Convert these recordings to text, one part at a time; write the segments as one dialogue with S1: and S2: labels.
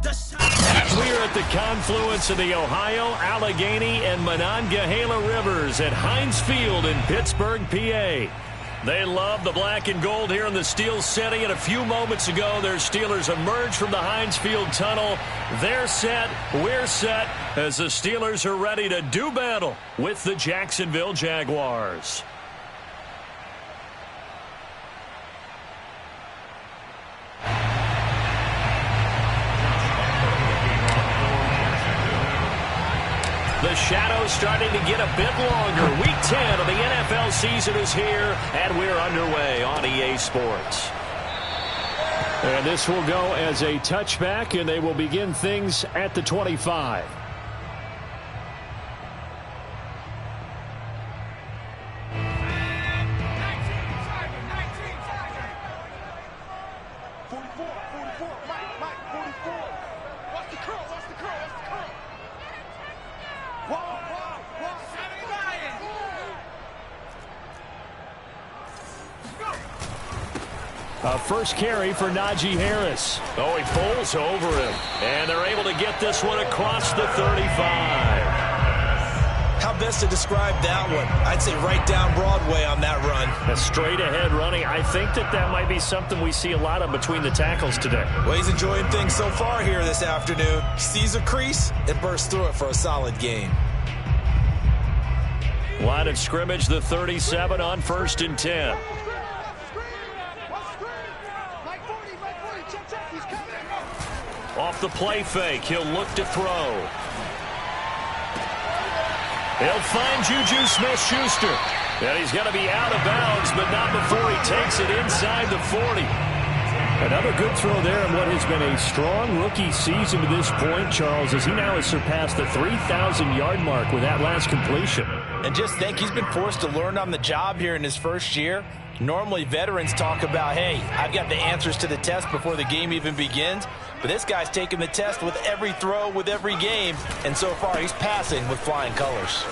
S1: We're at the confluence of the Ohio, Allegheny, and Monongahela Rivers at Heinz Field in Pittsburgh, PA. They love the black and gold here in the Steel City, and a few moments ago, their Steelers emerged from the Heinz Field tunnel. They're set, we're set, as the Steelers are ready to do battle with the Jacksonville Jaguars. The shadow's starting to get a bit longer. Week 10 of the NFL season is here, and we're underway on EA Sports. And this will go as a touchback, and they will begin things at the 25. First carry for Najee Harris. Oh, he pulls over him. And they're able to get this one across the 35.
S2: How best to describe that one? I'd say right down Broadway on that run.
S1: A straight ahead running. I think that might be something we see a lot of between the tackles today.
S2: Well, he's enjoying things so far here this afternoon. He sees a crease and bursts through it for a solid gain.
S1: Line of scrimmage, the 37 on 1st and 10. Off the play fake, he'll look to throw. He'll find Juju Smith-Schuster. And he's going to be out of bounds, but not before he takes it inside the 40. Another good throw there in what has been a strong rookie season to this point, Charles, as he now has surpassed the 3,000-yard mark with that last completion.
S3: And just think, he's been forced to learn on the job here in his first year. Normally, veterans talk about, hey, I've got the answers to the test before the game even begins. But this guy's taking the test with every throw, with every game. And so far, he's passing with flying colors.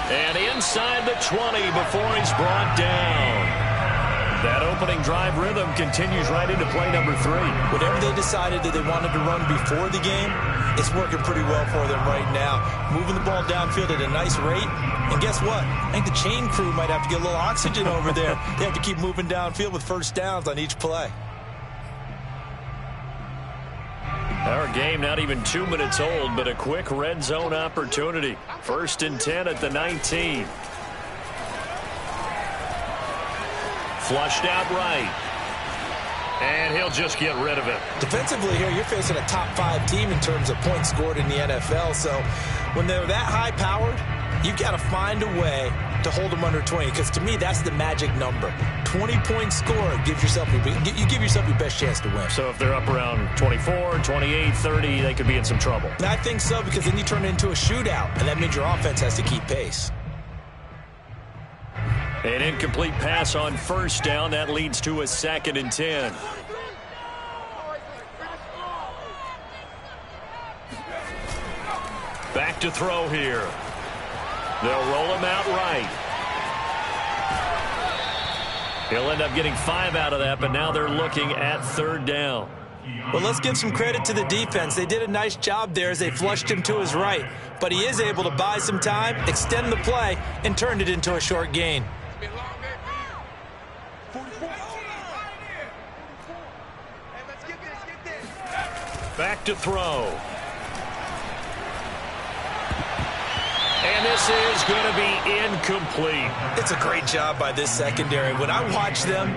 S1: And inside the 20 before he's brought down. That opening drive rhythm continues right into play number 3.
S2: Whatever they decided that they wanted to run before the game, it's working pretty well for them right now. Moving the ball downfield at a nice rate. And guess what? I think the chain crew might have to get a little oxygen over there. They have to keep moving downfield with first downs on each play.
S1: Our game not even 2 minutes old, but a quick red zone opportunity. 1st and 10 at the 19. Flushed out right. And he'll just get rid of it.
S2: Defensively here, you're facing a top 5 team in terms of points scored in the NFL. So when they're that high-powered, you've got to find a way to hold them under 20. Because to me, that's the magic number. 20 points scored gives yourself you give yourself your best chance to win.
S1: So if they're up around 24, 28, 30, they could be in some trouble.
S2: I think so, because then you turn it into a shootout, and that means your offense has to keep pace.
S1: An incomplete pass on 1st down. That leads to a 2nd and 10. Back to throw here. They'll roll him out right. He'll end up getting 5 out of that, but now they're looking at 3rd down.
S2: Well, let's give some credit to the defense. They did a nice job there as they flushed him to his right. But he is able to buy some time, extend the play, and turn it into a short gain.
S1: Back to throw. And this is going to be incomplete.
S2: It's a great job by this secondary. When I watch them,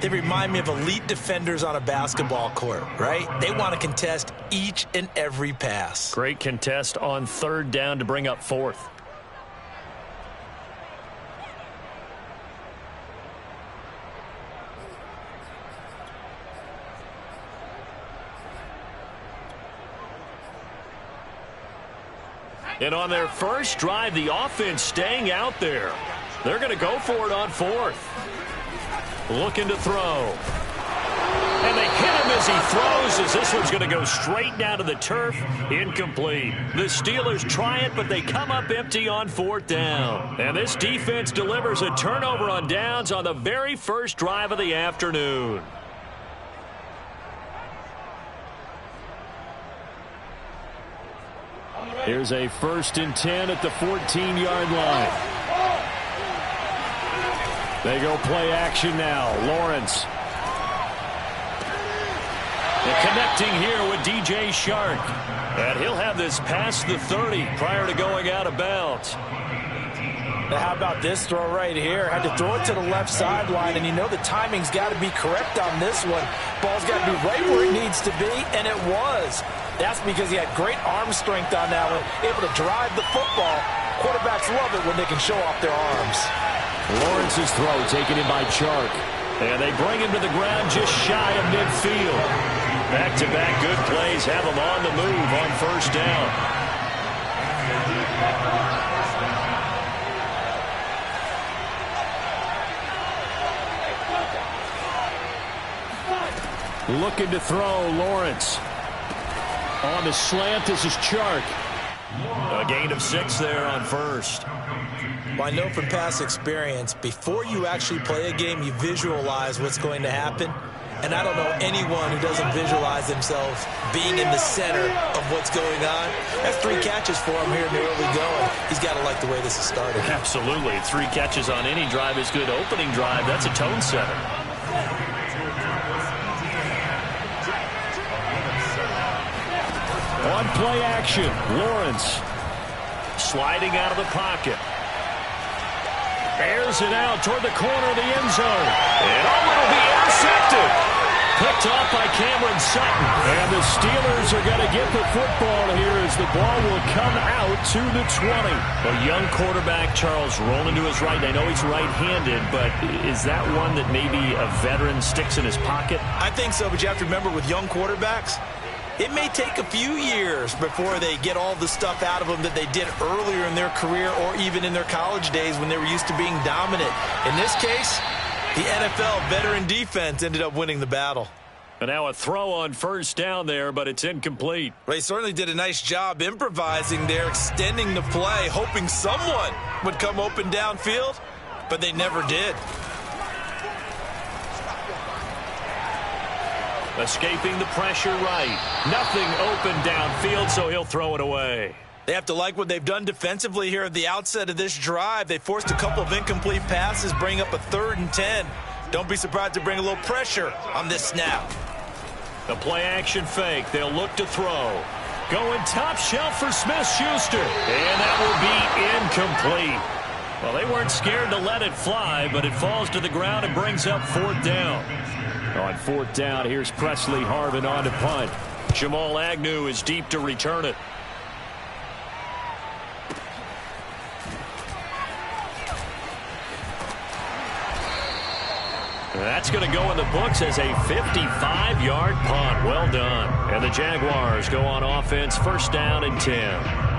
S2: they remind me of elite defenders on a basketball court, right? They want to contest each and every pass.
S1: Great contest on 3rd down to bring up 4th. And on their first drive, the offense staying out there. They're going to go for it on 4th. Looking to throw. And they hit him as he throws, as this one's going to go straight down to the turf. Incomplete. The Steelers try it, but they come up empty on 4th down. And this defense delivers a turnover on downs on the very first drive of the afternoon. Here's a 1st and 10 at the 14-yard line. They go play action now. Lawrence. And connecting here with DJ Shark. And he'll have this past the 30 prior to going out of bounds.
S2: Now how about this throw right here? Had to throw it to the left sideline, and you know the timing's got to be correct on this one. Ball's got to be right where it needs to be, and it was. That's because he had great arm strength on that one, able to drive the football. Quarterbacks love it when they can show off their arms.
S1: Lawrence's throw taken in by Chark. And they bring him to the ground just shy of midfield. Back-to-back good plays have him on the move on 1st down. Looking to throw, Lawrence. On the slant, this is Chark. A gain of 6 there on 1st.
S2: Well, I know from past experience, before you actually play a game, you visualize what's going to happen. And I don't know anyone who doesn't visualize themselves being in the center of what's going on. That's 3 catches for him here in the early going. He's got to like the way this is started.
S1: Absolutely. 3 catches on any drive is good. Opening drive, that's a tone setter. On play action, Lawrence sliding out of the pocket. Airs it out toward the corner of the end zone. And it'll be intercepted. Picked off by Cameron Sutton. And the Steelers are going to get the football here as the ball will come out to the 20. A young quarterback, Charles, rolling to his right. I know he's right-handed, but is that one that maybe a veteran sticks in his pocket?
S2: I think so, but you have to remember with young quarterbacks, it may take a few years before they get all the stuff out of them that they did earlier in their career or even in their college days when they were used to being dominant. In this case, the NFL veteran defense ended up winning the battle.
S1: And now a throw on 1st down there, but it's incomplete.
S2: They certainly did a nice job improvising there, extending the play, hoping someone would come open downfield, but they never did.
S1: Escaping the pressure right. Nothing open downfield, so he'll throw it away.
S2: They have to like what they've done defensively here at the outset of this drive. They forced a couple of incomplete passes, bring up a 3rd and 10. Don't be surprised to bring a little pressure on this snap.
S1: The play-action fake. They'll look to throw. Going top shelf for Smith-Schuster. And that will be incomplete. Well, they weren't scared to let it fly, but it falls to the ground and brings up 4th down. On 4th down, here's Presley Harvin on to punt. Jamal Agnew is deep to return it. That's going to go in the books as a 55-yard punt. Well done. And the Jaguars go on offense, 1st down and 10.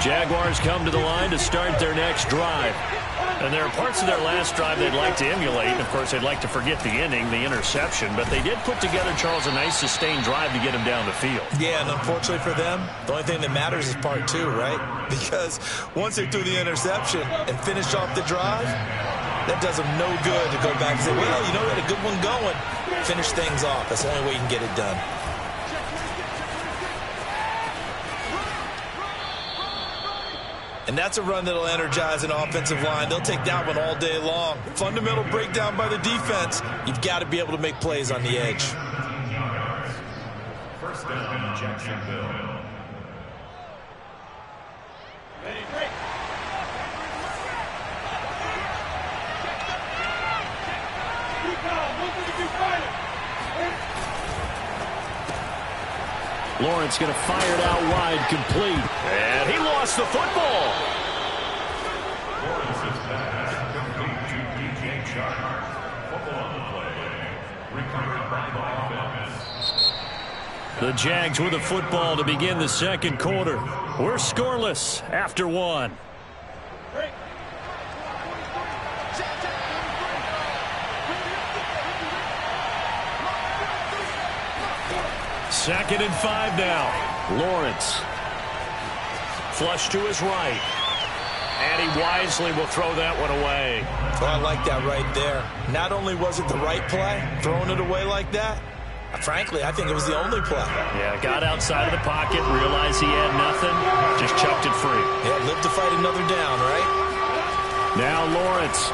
S1: Jaguars come to the line to start their next drive. And there are parts of their last drive they'd like to emulate. And, of course, they'd like to forget the ending, the interception. But they did put together, Charles, a nice sustained drive to get him down the field.
S2: Yeah, and unfortunately for them, the only thing that matters is part 2, right? Because once they threw the interception and finished off the drive, that does them no good to go back and say, well, you know, we had a good one going. Finish things off. That's the only way you can get it done. And that's a run that'll energize an offensive line. They'll take that one all day long. Fundamental breakdown by the defense. You've got to be able to make plays on the edge.
S4: 1st down, Jacksonville.
S1: Lawrence going to fire it out wide, complete. And he lost the football.
S4: Lawrence is back, complete to DJ Shark. Football on the play. Recovered by the offense.
S1: The Jags with the football to begin the 2nd quarter. We're scoreless after 1. Second and 5 now. Lawrence. Flush to his right. And he wisely will throw that one away.
S2: Oh, I like that right there. Not only was it the right play, throwing it away like that, frankly, I think it was the only play.
S1: Yeah, got outside of the pocket, realized he had nothing, just chucked it free.
S2: Yeah, live to fight another down, right?
S1: Now Lawrence.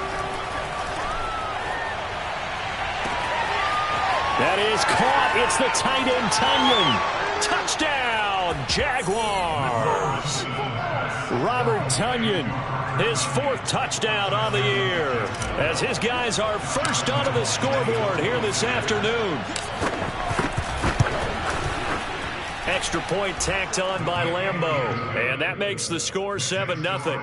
S1: That is caught. It's the tight end, Tunyon. Touchdown, Jaguars. Robert Tunyon, his 4th touchdown on the year, as his guys are first onto the scoreboard here this afternoon. Extra point tacked on by Lambeau, and that makes the score 7-0.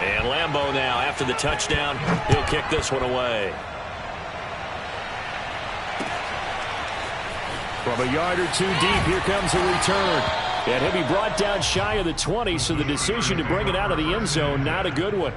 S1: And Lambeau now, after the touchdown, he'll kick this one away. From a yard or two deep, here comes a return. And he'll be brought down shy of the 20, so the decision to bring it out of the end zone, not a good one.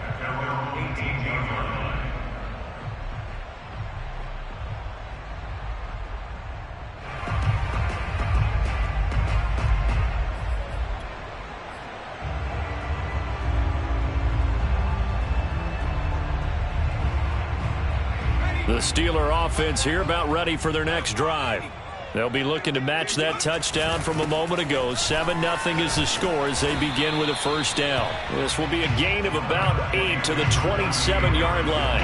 S1: The Steeler offense here about ready for their next drive. They'll be looking to match that touchdown from a moment ago. 7-0 is the score as they begin with a first down. This will be a gain of about 8 to the 27-yard line.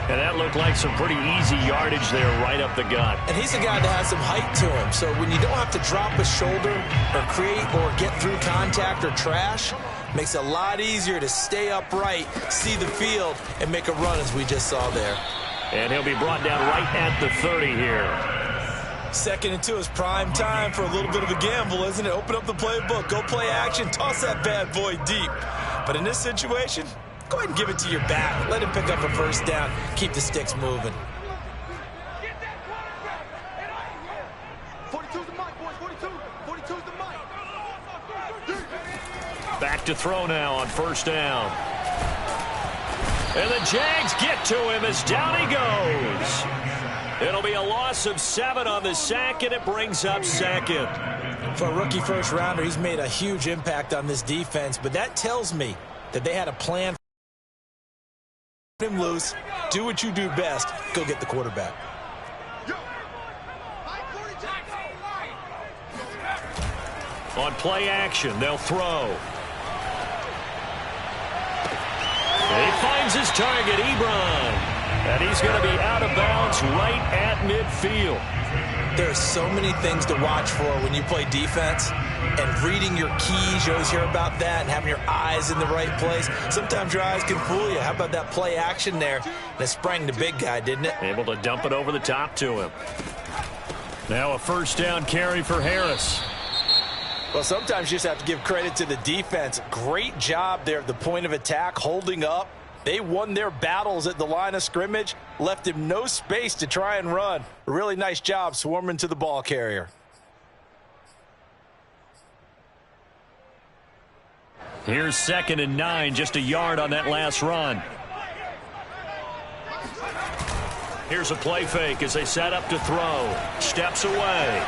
S1: And that looked like some pretty easy yardage there right up the gut.
S2: And he's a guy that has some height to him. So when you don't have to drop a shoulder or create or get through contact or trash, makes it a lot easier to stay upright, see the field, and make a run as we just saw there.
S1: And he'll be brought down right at the 30 here.
S2: 2nd and 2 is prime time for a little bit of a gamble, isn't it? Open up the playbook, go play action, toss that bad boy deep. But in this situation, go ahead and give it to your back. Let him pick up a first down. Keep the sticks moving.
S5: 42's the mic, boys. 42's the mic.
S1: Back to throw now on first down. And the Jags get to him as down he goes. It'll be a loss of 7 on the sack, and it brings up 2nd.
S2: For a rookie first rounder, he's made a huge impact on this defense, but that tells me that they had a plan. Him loose, do what you do best, go get the quarterback.
S1: On play action, they'll throw. He finds his target, Ebron. And he's going to be out of bounds right at midfield.
S2: There's so many things to watch for when you play defense. And reading your keys, you always hear about that, and having your eyes in the right place. Sometimes your eyes can fool you. How about that play action there? That sprang the big guy, didn't it?
S1: Able to dump it over the top to him. Now a first down carry for Harris.
S3: Well, sometimes you just have to give credit to the defense. Great job there at the point of attack, holding up. They won their battles at the line of scrimmage, left him no space to try and run. A really nice job swarming to the ball carrier.
S1: Here's 2nd and 9, just a yard on that last run. Here's a play fake as they set up to throw. Steps away.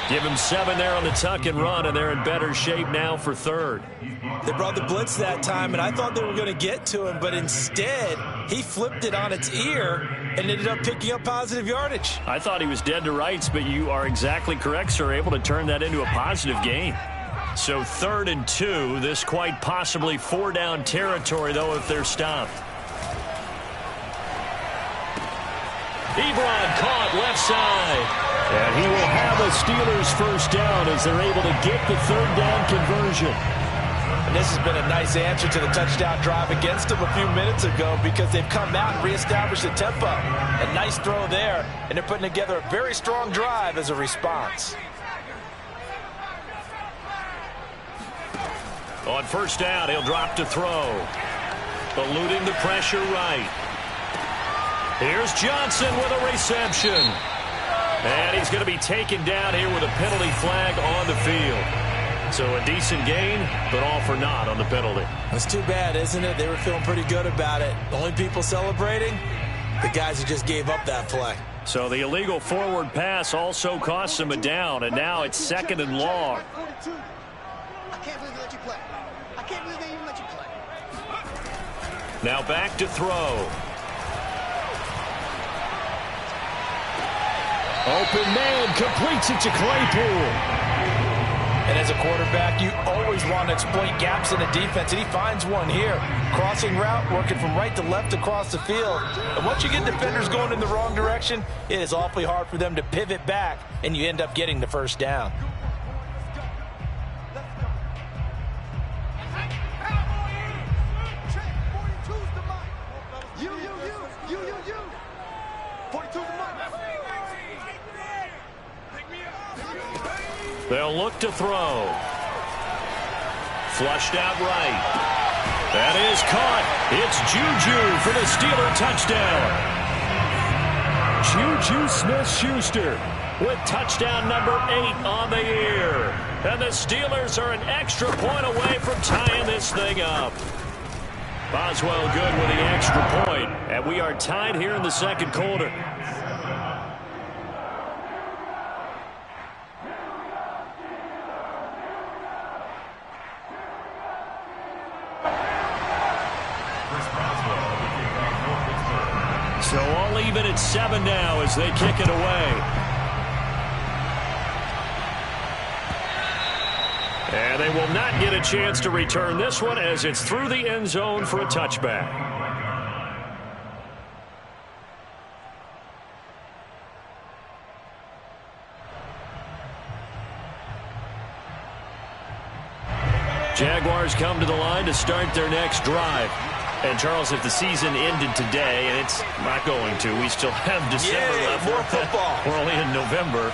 S1: Give him 7 there on the tuck and run, and they're in better shape now for 3rd.
S2: They brought the blitz that time, and I thought they were going to get to him, but instead, he flipped it on its ear and ended up picking up positive yardage.
S1: I thought he was dead to rights, but you are exactly correct, sir, able to turn that into a positive gain. So 3rd and 2, this quite possibly 4-down territory, though, if they're stopped. Ebron caught left side. And he will have a Steelers first down as they're able to get the 3rd down conversion.
S3: And this has been a nice answer to the touchdown drive against them a few minutes ago because they've come out and reestablished the tempo. A nice throw there, and they're putting together a very strong drive as a response.
S1: On first down, he'll drop to throw. Eluding the pressure right. Here's Johnson with a reception. And he's going to be taken down here with a penalty flag on the field. So a decent gain, but all for naught on the penalty.
S2: That's too bad, isn't it? They were feeling pretty good about it. The only people celebrating, the guys who just gave up that play.
S1: So the illegal forward pass also costs him a down, and now it's 2nd and long.
S5: I can't believe they let you play. I can't believe they even let you play.
S1: Now back to throw. Open man, completes it to Claypool.
S3: And as a quarterback, you always want to exploit gaps in the defense, and he finds one here. Crossing route, working from right to left across the field. And once you get defenders going in the wrong direction, it is awfully hard for them to pivot back, and you end up getting the first down.
S1: They'll look to throw. Flushed out right. That is caught. It's Juju for the Steeler touchdown. Juju Smith-Schuster with touchdown number 8 on the year. And the Steelers are an extra point away from tying this thing up. Boswell good with the extra point. And we are tied here in the second quarter. So all even at 7 now as they kick it away. And they will not get a chance to return this one as it's through the end zone for a touchback. Jaguars come to the line to start their next drive. And, Charles, if the season ended today, and it's not going to, we still have December left.
S2: More football.
S1: We're only in November.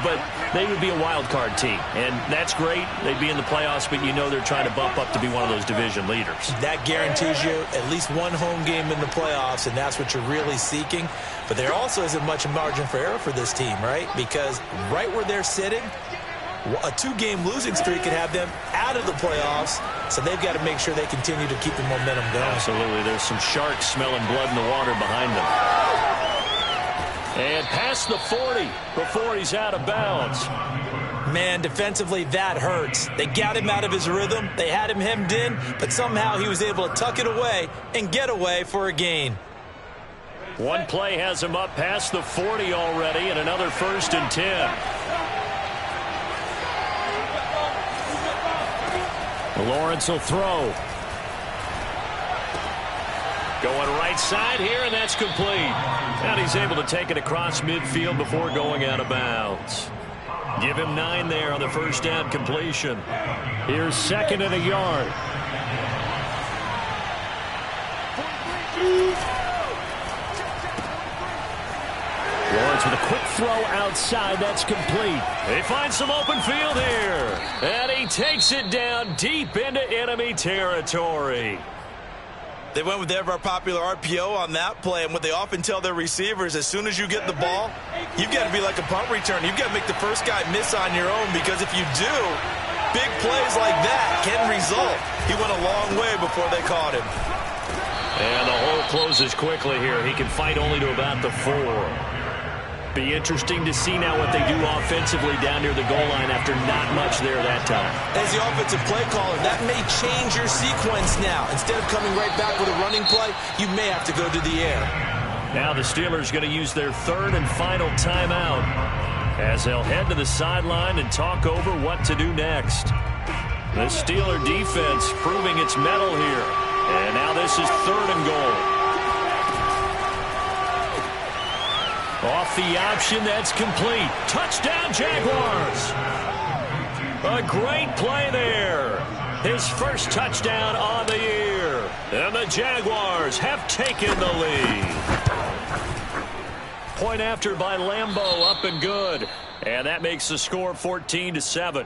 S1: But they would be a wild card team. And that's great. They'd be in the playoffs, but you know they're trying to bump up to be one of those division leaders.
S2: That guarantees you at least one home game in the playoffs, and that's what you're really seeking. But there also isn't much margin for error for this team, right? Because right where they're sitting, a 2-game losing streak could have them out of the playoffs, so they've got to make sure they continue to keep the momentum going.
S1: Absolutely. There's some sharks smelling blood in the water behind them. And past the 40 before he's out of bounds.
S2: Man, defensively, that hurts. They got him out of his rhythm. They had him hemmed in, but somehow he was able to tuck it away and get away for a gain.
S1: One play has him up past the 40 already, and another 1st and 10. Lawrence will throw. Going right side here, and that's complete. And he's able to take it across midfield before going out of bounds. Give him 9 there on the first down completion. Here's 2nd and a yard. Lawrence with a quick throw outside. That's complete. They find some open field here. And he takes it down deep into enemy territory.
S2: They went with the ever-popular RPO on that play, and what they often tell their receivers, as soon as you get the ball, you've got to be like a punt return. You've got to make the first guy miss on your own, because if you do, big plays like that can result. He went a long way before they caught him.
S1: And the hole closes quickly here. He can fight only to about the 4. Be interesting to see now what they do offensively down near the goal line after not much there that time.
S2: As the offensive play caller, that may change your sequence now. Instead of coming right back with a running play, you may have to go to the air.
S1: Now the Steelers going to use their 3rd and final timeout as they'll head to the sideline and talk over what to do next. The Steeler defense proving its mettle here. And now this is 3rd and goal. Off the option, that's complete. Touchdown, Jaguars. A great play there. His first touchdown on the year. And the Jaguars have taken the lead. Point after by Lambeau, up and good. And that makes the score 14-7.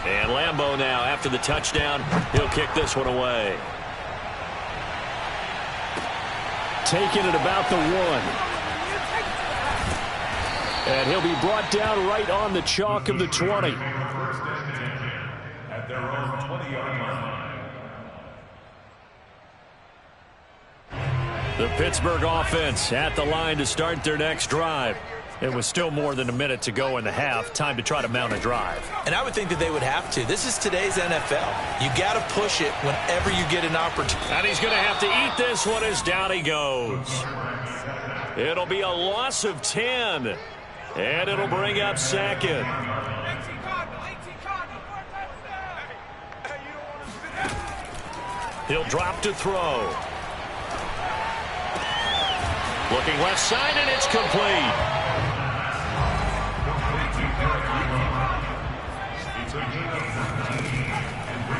S1: And Lambeau now, after the touchdown, he'll kick this one away. Taking it about the 1. And he'll be brought down right on the chalk of the 20.
S4: their own 20-yard line.
S1: The Pittsburgh offense at the line to start their next drive. It was still more than a minute to go in the half. Time to try to mount a drive.
S2: And I would think that they would have to. This is today's NFL. You got to push it whenever you get an opportunity.
S1: And he's going to have to eat this one as down he goes. It'll be a loss of 10. And it'll bring up second. He'll drop to throw. Looking left side, and it's complete.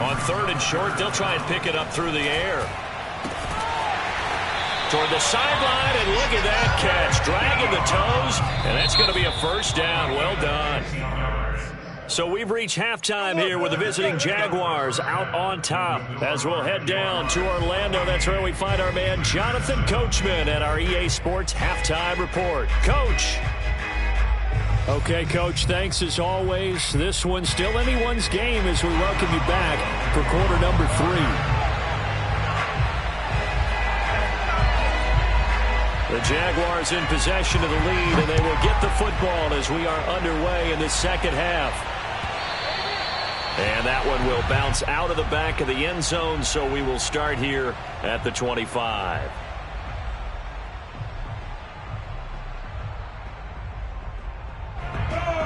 S1: On 3rd and short, they'll try and pick it up through the air. Toward the sideline, and look at that catch. Dragging the toes, and that's going to be a first down. Well done. So we've reached halftime here with the visiting Jaguars out on top. As we'll head down to Orlando, that's where we find our man Jonathan Coachman at our EA Sports Halftime Report. Coach. Okay, Coach, thanks as always. This one's still anyone's game as we welcome you back for quarter number 3. The Jaguars in possession of the lead, and they will get the football as we are underway in the second half. And that one will bounce out of the back of the end zone, so we will start here at the 25.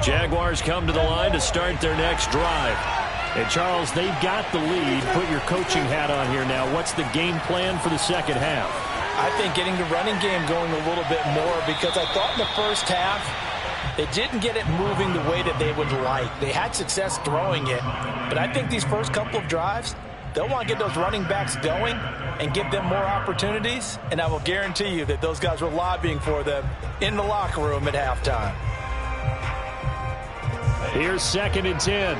S1: Jaguars come to the line to start their next drive. And, Charles, they've got the lead. Put your coaching hat on here now. What's the game plan for the second half?
S3: I think getting the running game going a little bit more, because I thought in the first half they didn't get it moving the way that they would like. They had success throwing it, but I think these first couple of drives, they'll want to get those running backs going and give them more opportunities, and I will guarantee you that those guys were lobbying for them in the locker room at halftime.
S1: Here's 2nd and 10.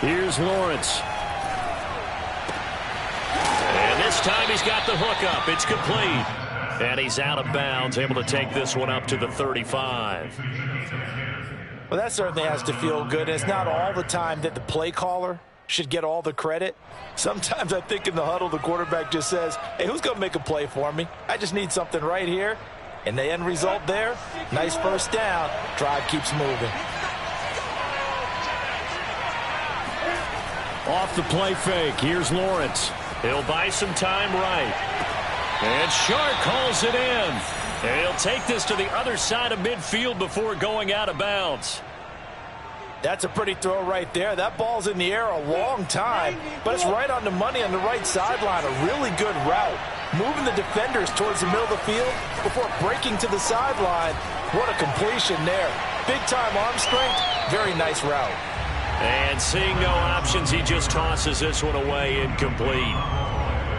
S1: Here's Lawrence. And this time he's got the hook up. It's complete. And he's out of bounds, able to take this one up to the 35.
S3: Well, that certainly has to feel good. It's not all the time that the play caller should get all the credit. Sometimes I think in the huddle the quarterback just says, hey, who's going to make a play for me? I just need something right here. And the end result there, nice first down. Drive keeps moving.
S1: Off the play fake, here's Lawrence. He'll buy some time right. And Shark calls it in. And he'll take this to the other side of midfield before going out of bounds.
S3: That's a pretty throw right there. That ball's in the air a long time, but it's right on the money on the right sideline. A really good route. Moving the defenders towards the middle of the field before breaking to the sideline. What a completion there. Big-time arm strength. Very nice route.
S1: And seeing no options, he just tosses this one away, incomplete.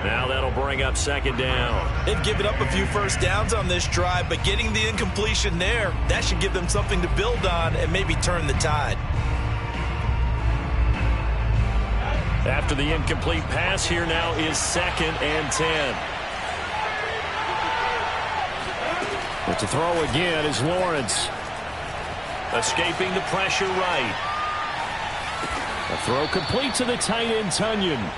S1: Now that'll bring up 2nd down.
S2: They've given up a few first downs on this drive, but getting the incompletion there, that should give them something to build on and maybe turn the tide.
S1: After the incomplete pass, here now is 2nd and 10. But to throw again is Lawrence. Escaping the pressure right. A throw complete to the tight end, Tunyon.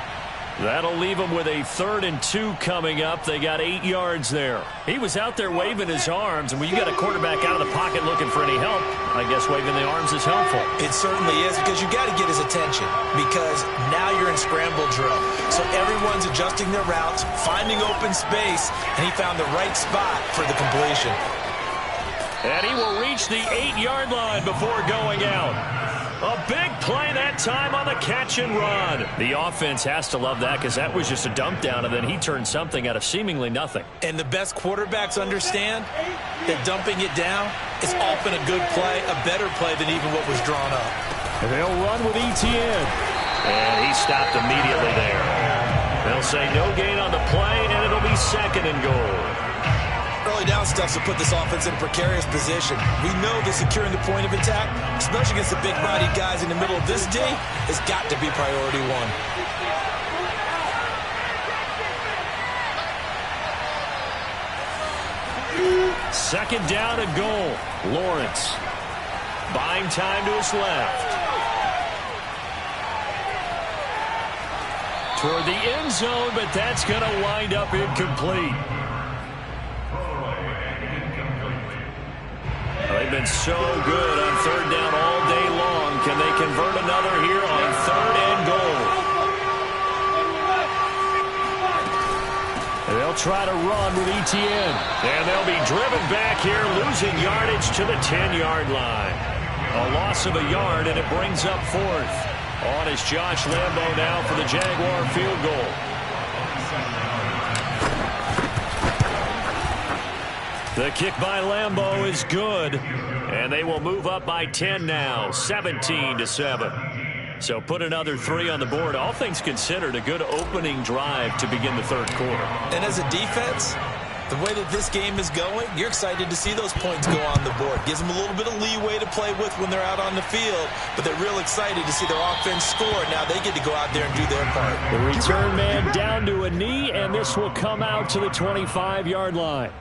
S1: That'll leave them with a 3rd and 2 coming up. They got 8 yards there. He was out there waving his arms, and when you got a quarterback out of the pocket looking for any help, I guess waving the arms is helpful.
S2: It certainly is, because you got to get his attention, because now you're in scramble drill. So everyone's adjusting their routes, finding open space, and he found the right spot for the completion.
S1: And he will reach the 8-yard line before going out. A big play that time on the catch and run. The offense has to love that, because that was just a dump down, and then he turned something out of seemingly nothing.
S2: And the best quarterbacks understand that dumping it down is often a good play, a better play than even what was drawn up.
S1: And they'll run with ETN. And he stopped immediately there. They'll say no gain on the play, and it'll be 2nd and goal.
S2: Early down stuff will put this offense in a precarious position. We know that securing the point of attack, especially against the big-bodied guys in the middle of this D, has got to be priority one.
S1: Second down and goal. Lawrence. Buying time to his left. Toward the end zone, but that's going to wind up incomplete. They've been so good on third down all day long. Can they convert another here on third and goal? They'll try to run with Etienne. And they'll be driven back here, losing yardage to the 10-yard line. A loss of a yard, and it brings up fourth. On is Josh Lambo now for the Jaguar field goal. The kick by Lambo is good, and they will move up by 10 now, 17-7. So put another 3 on the board. All things considered, a good opening drive to begin the third quarter.
S2: And as a defense, the way that this game is going, you're excited to see those points go on the board. Gives them a little bit of leeway to play with when they're out on the field, but they're real excited to see their offense score. Now they get to go out there and do their part.
S1: The return man down to a knee, and this will come out to the 25-yard line.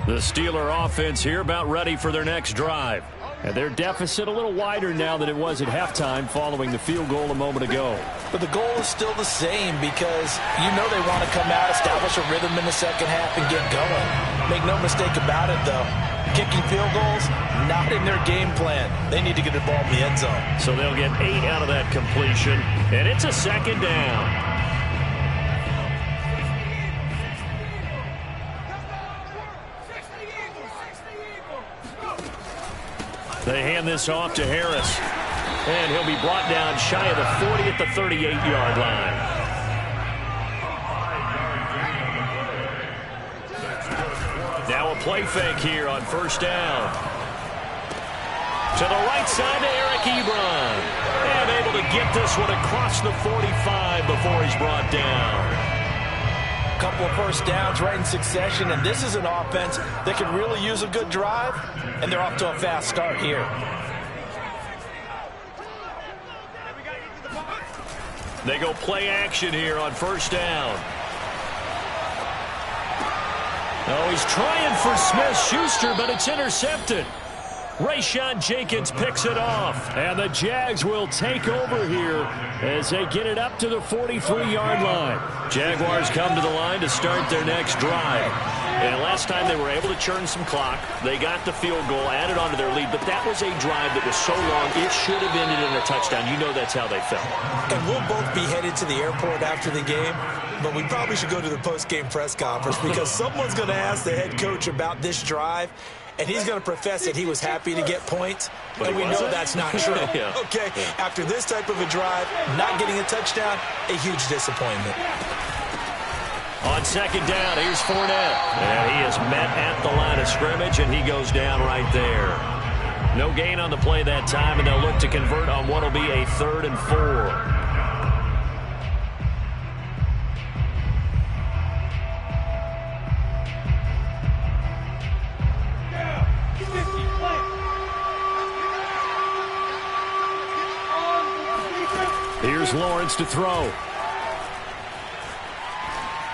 S1: The Steeler offense here about ready for their next drive. And their deficit a little wider now than it was at halftime following the field goal a moment ago.
S3: But the goal is still the same because you know they want to come out, establish a rhythm in the second half, and get going. Make no mistake about it, though. Kicking field goals, not in their game plan. They need to get the ball in the end zone.
S1: So they'll get 8 out of that completion, and it's a second down. They hand this off to Harris. And he'll be brought down shy of the 40 at the 38-yard line. Now a play fake here on first down. To the right side to Eric Ebron. And able to get this one across the 45 before he's brought down.
S3: Couple of first downs right in succession, and this is an offense that could really use a good drive, and they're off to a fast start here.
S1: They go play action here on first down. Oh, he's trying for Smith-Schuster, but it's intercepted. Rayshawn Jenkins picks it off, and the Jags will take over here as they get it up to the 43-yard line. Jaguars come to the line to start their next drive. And last time they were able to churn some clock. They got the field goal, added on to their lead, but that was a drive that was so long it should have ended in a touchdown. You know that's how they felt.
S2: And we'll both be headed to the airport after the game, but we probably should go to the post-game press conference because someone's going to ask the head coach about this drive. And he's going to profess that he was happy to get points, but we know that's not true.
S1: Yeah.
S2: Okay, after this type of a drive, not getting a touchdown, a huge disappointment.
S1: On second down, here's Fournette. And he is met at the line of scrimmage, and he goes down right there. No gain on the play that time, and they'll look to convert on what will be a 3rd and 4. Here's Lawrence to throw.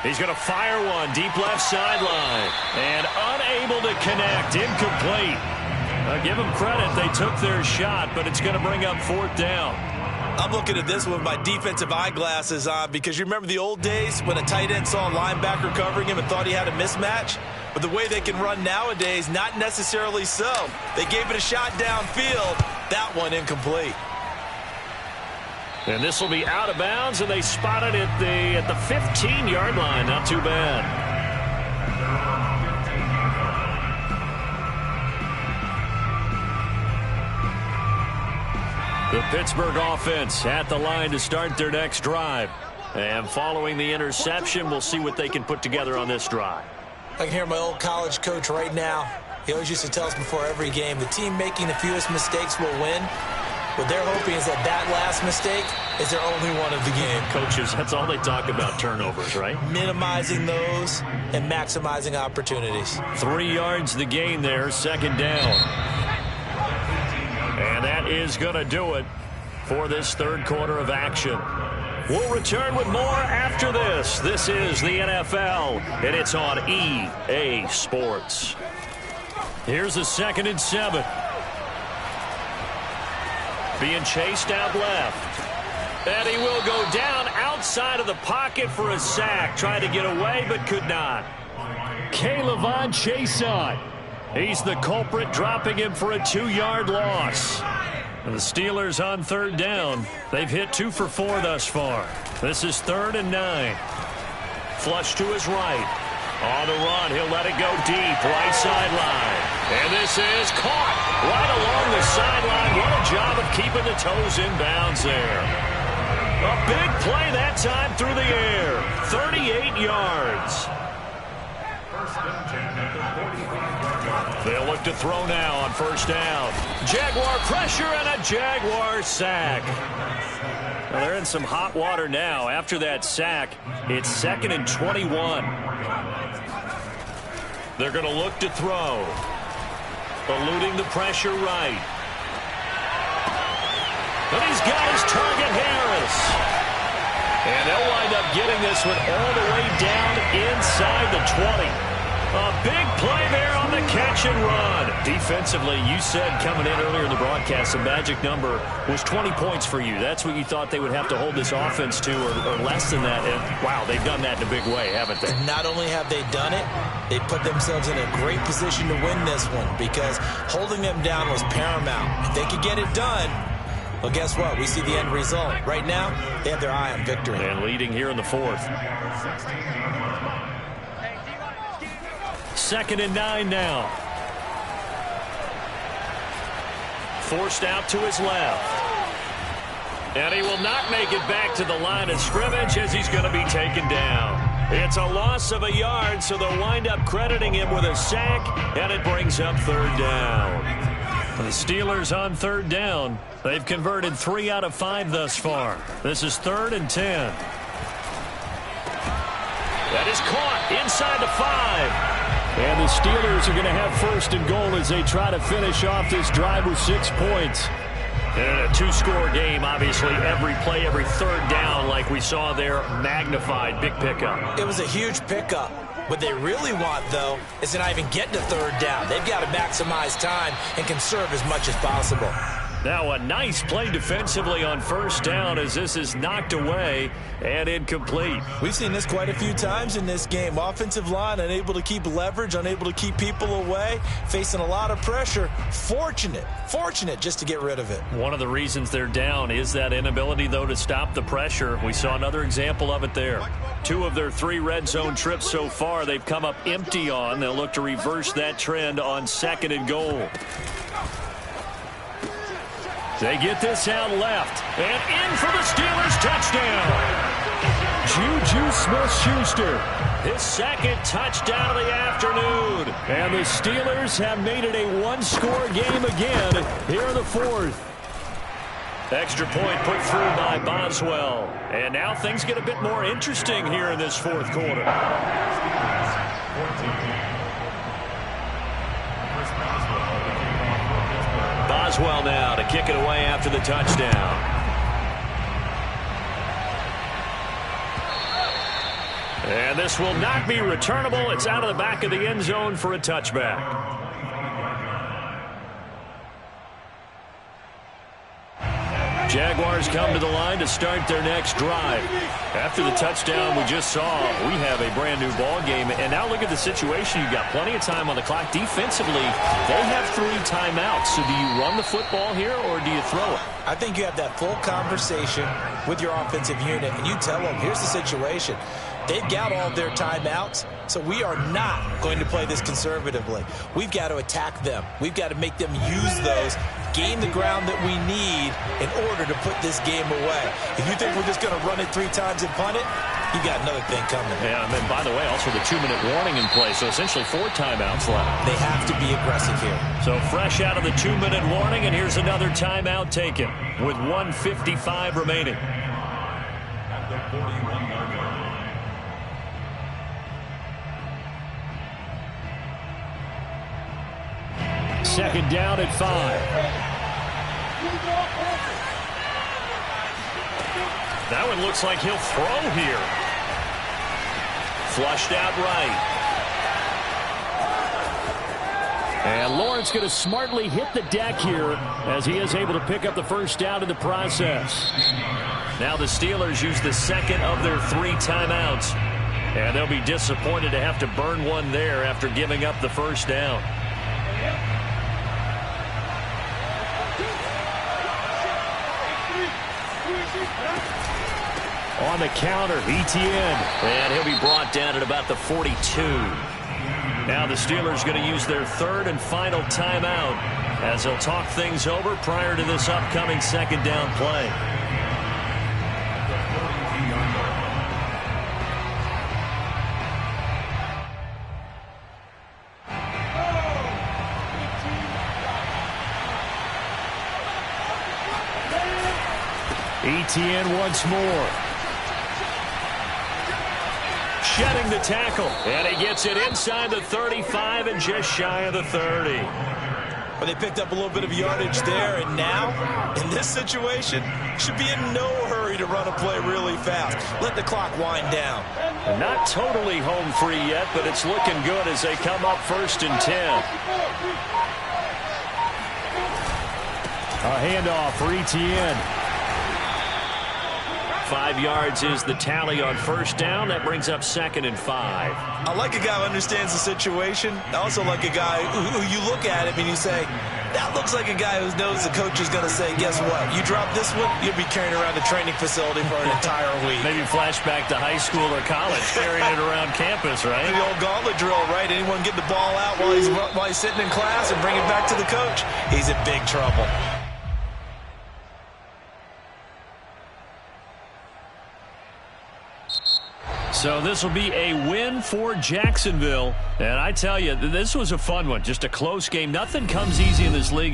S1: He's going to fire one deep left sideline. And unable to connect. Incomplete. Give them credit. They took their shot, but it's going to bring up 4th down.
S2: I'm looking at this with my defensive eyeglasses on because you remember the old days when a tight end saw a linebacker covering him and thought he had a mismatch? But the way they can run nowadays, not necessarily so. They gave it a shot downfield. That one incomplete.
S1: And this will be out of bounds, and they spot it at the 15-yard line. Not too bad. The Pittsburgh offense at the line to start their next drive. And following the interception, we'll see what they can put together on this drive.
S2: I can hear my old college coach right now. He always used to tell us before every game, the team making the fewest mistakes will win. What they're hoping is that last mistake is their only one of the game.
S1: Coaches, that's all they talk about, turnovers, right?
S2: Minimizing those and maximizing opportunities.
S1: 3 yards the gain there, second down. And that is going to do it for this third quarter of action. We'll return with more after this. This is the NFL, and it's on EA Sports. Here's a 2nd and 7. Being chased out left. And he will go down outside of the pocket for a sack. Tried to get away, but could not. K'Lavon Chaisson. He's the culprit, dropping him for a 2-yard loss. And the Steelers on 3rd down. They've hit 2 for 4 thus far. This is 3rd and 9. Flush to his right. On the run, he'll let it go deep, right sideline. And this is caught right along the sideline. What a job of keeping the toes in bounds there. A big play that time through the air. 38 yards. They'll look to throw now on 1st down. Jaguar pressure and a Jaguar sack. Well, they're in some hot water now. After that sack, it's 2nd and 21. They're going to look to throw. Eluding the pressure right. And he's got his target, Harris. And they'll wind up getting this one all the way down inside the 20. A big play there on the catch and run. Defensively, you said coming in earlier in the broadcast, the magic number was 20 points for you. That's what you thought they would have to hold this offense to, or less than that. And, wow, they've done that in a big way, haven't they?
S2: And not only have they done it, they put themselves in a great position to win this one because holding them down was paramount. If they could get it done, well, guess what? We see the end result. Right now, they have their eye on victory.
S1: And leading here in the 4th. 2nd and 9 now. Forced out to his left. And he will not make it back to the line of scrimmage as he's going to be taken down. It's a loss of a yard, so they'll wind up crediting him with a sack, and it brings up 3rd down. The Steelers on 3rd down. They've converted 3 out of 5 thus far. This is 3rd and 10. That is caught inside the 5. And the Steelers are going to have 1st and goal as they try to finish off this drive with 6 points. And a 2-score game, obviously, every play, every 3rd down, like we saw there, magnified. Big pickup.
S2: It was a huge pickup. What they really want, though, is to not even get to 3rd down. They've got to maximize time and conserve as much as possible.
S1: Now a nice play defensively on 1st down as this is knocked away and incomplete.
S2: We've seen this quite a few times in this game. Offensive line unable to keep leverage, unable to keep people away, facing a lot of pressure. Fortunate just to get rid of it.
S1: One of the reasons they're down is that inability, though, to stop the pressure. We saw another example of it there. 2 of their 3 red zone trips so far they've come up empty on. They'll look to reverse that trend on 2nd and goal. They get this out left, and in for the Steelers touchdown. Juju Smith-Schuster, his 2nd touchdown of the afternoon. And the Steelers have made it a 1-score game again here in the 4th. Extra point put through by Boswell. And now things get a bit more interesting here in this 4th quarter. Boswell now to kick it away after the touchdown. And this will not be returnable. It's out of the back of the end zone for a touchback. Jaguars come to the line to start their next drive. After the touchdown we just saw, we have a brand new ball game. And now look at the situation. You've got plenty of time on the clock. Defensively, they have 3 timeouts. So do you run the football here or do you throw it?
S2: I think you have that full conversation with your offensive unit, and you tell them, here's the situation. They've got all of their timeouts, so we are not going to play this conservatively. We've got to attack them. We've got to make them use those, gain the ground that we need in order to put this game away. If you think we're just going to run it 3 times and punt it, you got another thing coming.
S1: Yeah, and then, by the way, also the 2-minute warning in play, so essentially 4 timeouts left.
S2: They have to be aggressive here.
S1: So fresh out of the 2-minute warning, and here's another timeout taken with 1:55 remaining.
S4: At the 41-yard line.
S1: Second down at 5. That one looks like he'll throw here. Flushed out right. And Lawrence going to smartly hit the deck here as he is able to pick up the first down in the process. Now the Steelers use the second of their 3 timeouts. And they'll be disappointed to have to burn one there after giving up the first down. On the counter, Etienne. And he'll be brought down at about the 42. Now the Steelers going to use their 3rd and final timeout as they'll talk things over prior to this upcoming second down play. Etienne once more. Shedding the tackle, and he gets it inside the 35 and just shy of the 30.
S2: Well, they picked up a little bit of yardage there, and now, in this situation, should be in no hurry to run a play really fast. Let the clock wind down.
S1: Not totally home free yet, but it's looking good as they come up 1st and 10. A handoff for Etienne. 5 yards is the tally on first down. That brings up 2nd and 5.
S2: I like a guy who understands the situation. I also like a guy who you look at him and you say, that looks like a guy who knows the coach is going to say, guess what? You drop this one, you'll be carrying around the training facility for an entire week.
S1: Maybe flashback to high school or college, carrying it around campus, right?
S2: The old gauntlet drill, right? Anyone get the ball out while he's sitting in class and bring it back to the coach? He's in big trouble.
S1: So this will be a win for Jacksonville. And I tell you, this was a fun one. Just a close game. Nothing comes easy in this league.